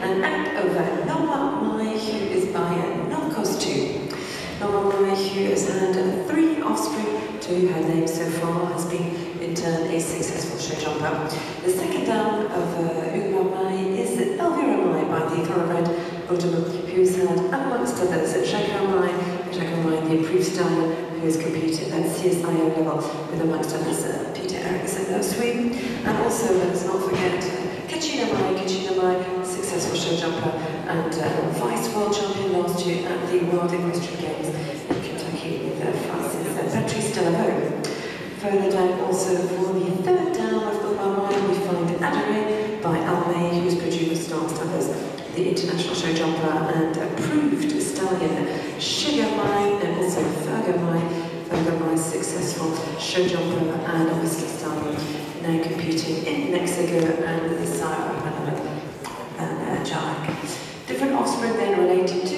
and act over Noma Mai, who is by Noncostu. Noma Mai, who has had 3 offspring to her name so far, has been in turn a successful show jumper. The second down of Ugma Mai is Elvira Mai by the thoroughbred Ultima, who's had, amongst others, Shako Mai, the approved stallion, who has competed at CSIO level with, amongst others, Peter Eriksson of Sweden, and also, let's not forget, Kachina Mai, successful show jumper and vice world champion last year at the World Equestrian Games in Kentucky with Francis Patrice Delavo. Further down, also for the third down of Ugma Mai, we find Adore by Almay, who's produced, amongst others, the international show jumper and approved stallion Sugar Mai, and also Virgo Mai, successful show jumper and obviously stallion, now competing in Mexico and with the sire of and Jarek. Different offspring then related to